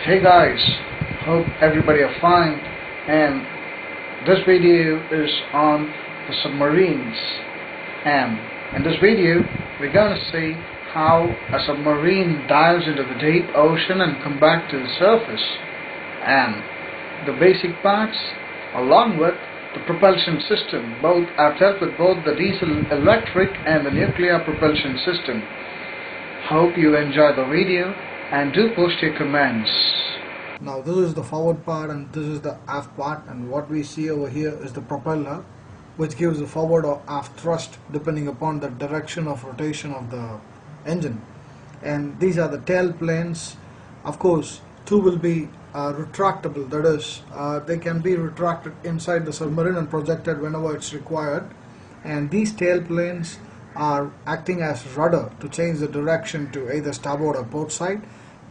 Hey guys, hope everybody are fine, and this video is on the submarines, and in this video we're going to see how a submarine dives into the deep ocean and come back to the surface, and the basic parts along with the propulsion system. I've dealt with both the diesel electric and the nuclear propulsion system. Hope you enjoy the video and do post your comments. Now this is the forward part and this is the aft part, and what we see over here is the propeller, which gives the forward or aft thrust depending upon the direction of rotation of the engine. And these are the tail planes. Of course, two will be retractable, that is, they can be retracted inside the submarine and projected whenever it's required. And these tail planes are acting as rudder to change the direction to either starboard or port side.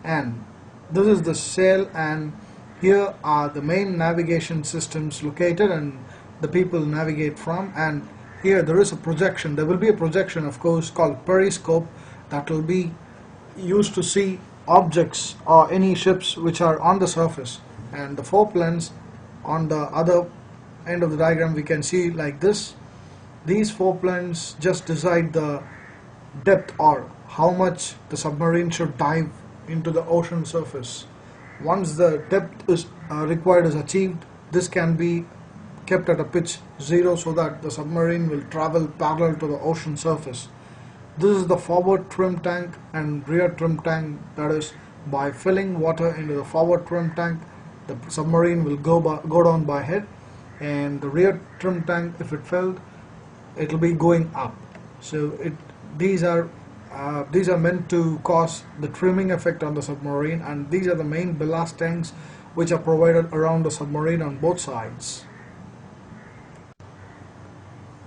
And this is the sail, and here are the main navigation systems located and the people navigate from. And here there is a projection. There will be a projection, of course, called periscope, that will be used to see objects or any ships which are on the surface. And the four planes on the other end of the diagram we can see like this. These four planes just decide the depth or how much the submarine should dive into the ocean surface. Once the depth is required is achieved, this can be kept at a pitch 0 so that the submarine will travel parallel to the ocean surface. This is the forward trim tank and rear trim tank, that is, by filling water into the forward trim tank, the submarine will go down by head, and the rear trim tank, if it filled, it will be going up. So these are meant to cause the trimming effect on the submarine, and these are the main ballast tanks which are provided around the submarine on both sides.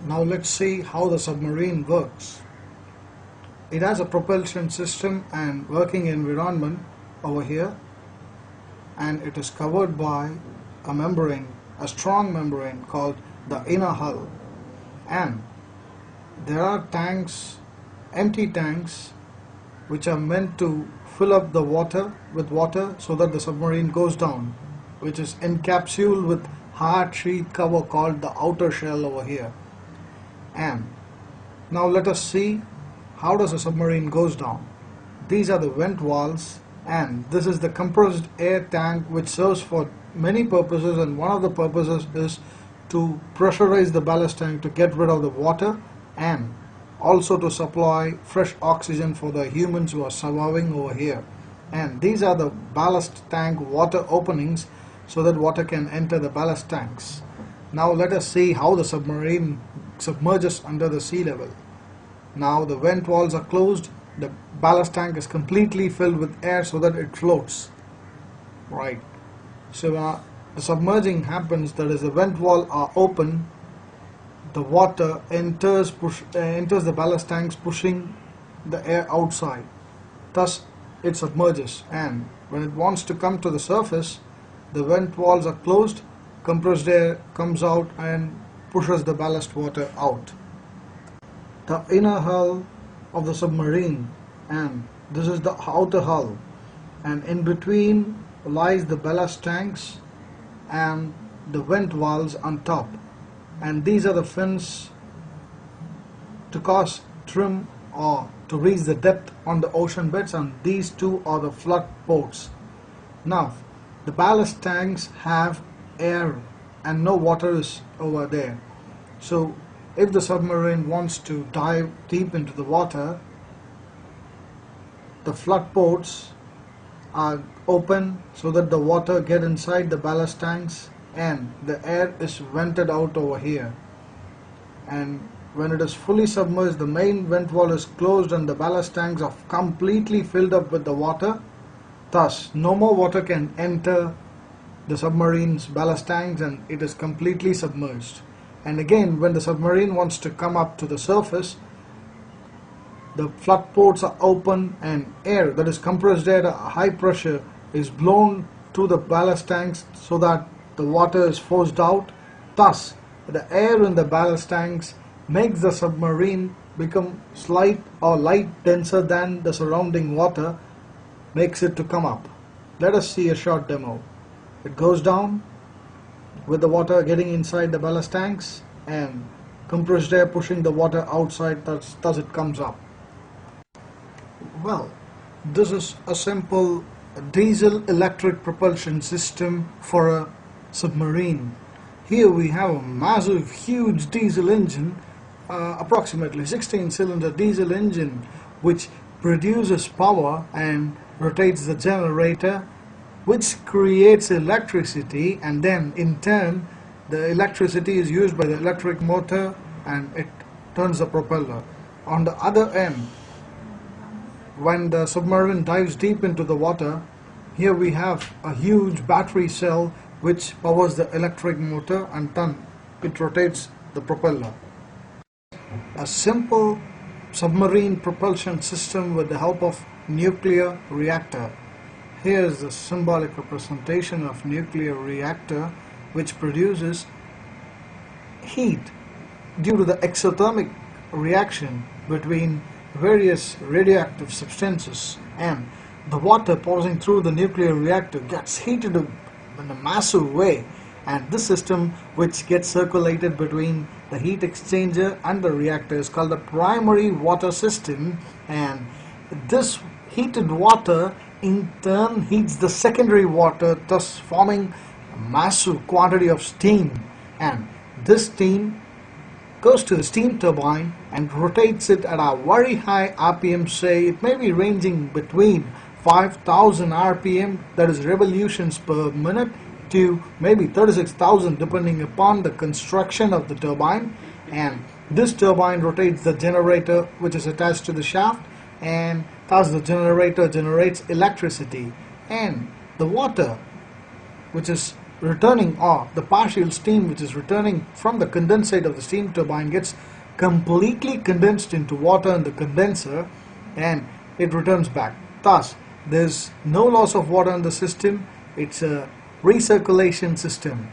Now let's see how the submarine works. It has a propulsion system and working environment over here, and it is covered by a membrane, a strong membrane called the inner hull. And there are tanks, empty tanks, which are meant to fill up the water with water so that the submarine goes down, which is encapsulated with hard sheet cover called the outer shell over here. And now let us see how does a submarine goes down. These are the vent valves, and this is the compressed air tank, which serves for many purposes, and one of the purposes is to pressurize the ballast tank to get rid of the water, and also to supply fresh oxygen for the humans who are surviving over here. And these are the ballast tank water openings so that water can enter the ballast tanks. Now let us see how the submarine submerges under the sea level. Now the vent valves are closed, the ballast tank is completely filled with air so that it floats. Right. So the submerging happens, that is, the vent valves are open, the water enters the ballast tanks, pushing the air outside. Thus it submerges, and when it wants to come to the surface, the vent valves are closed, compressed air comes out and pushes the ballast water out. The inner hull of the submarine, and this is the outer hull, and in between lies the ballast tanks and the vent valves on top. And these are the fins to cause trim or to reach the depth on the ocean beds, and these two are the flood ports. Now the ballast tanks have air and no water is over there. So if the submarine wants to dive deep into the water, the flood ports are open so that the water get inside the ballast tanks and the air is vented out over here. And when it is fully submerged, the main vent valve is closed and the ballast tanks are completely filled up with the water. Thus no more water can enter the submarine's ballast tanks and it is completely submerged. And again, when the submarine wants to come up to the surface, the flood ports are open and air, that is compressed air at high pressure, is blown to the ballast tanks so that the water is forced out. Thus the air in the ballast tanks makes the submarine become light denser than the surrounding water, makes it to come up. Let us see a short demo. It goes down with the water getting inside the ballast tanks and compressed air pushing the water outside, thus it comes up. Well, this is a simple diesel electric propulsion system for a submarine. Here we have a massive, huge diesel engine, approximately 16-cylinder diesel engine, which produces power and rotates the generator, which creates electricity, and then in turn the electricity is used by the electric motor and it turns the propeller. On the other end, when the submarine dives deep into the water, here we have a huge battery cell which powers the electric motor, and then it rotates the propeller. A simple submarine propulsion system with the help of nuclear reactor. Here is the symbolic representation of nuclear reactor, which produces heat due to the exothermic reaction between various radioactive substances, and the water passing through the nuclear reactor gets heated up in a massive way, and this system, which gets circulated between the heat exchanger and the reactor, is called the primary water system, and this heated water in turn heats the secondary water, thus forming a massive quantity of steam, and this steam goes to the steam turbine and rotates it at a very high RPM. Say it may be ranging between 5,000 RPM, that is revolutions per minute, to maybe 36,000 depending upon the construction of the turbine. And this turbine rotates the generator which is attached to the shaft, and thus the generator generates electricity, and the water which is returning, or the partial steam which is returning from the condensate of the steam turbine, gets completely condensed into water in the condenser and it returns back. Thus there's no loss of water in the system. It's a recirculation system.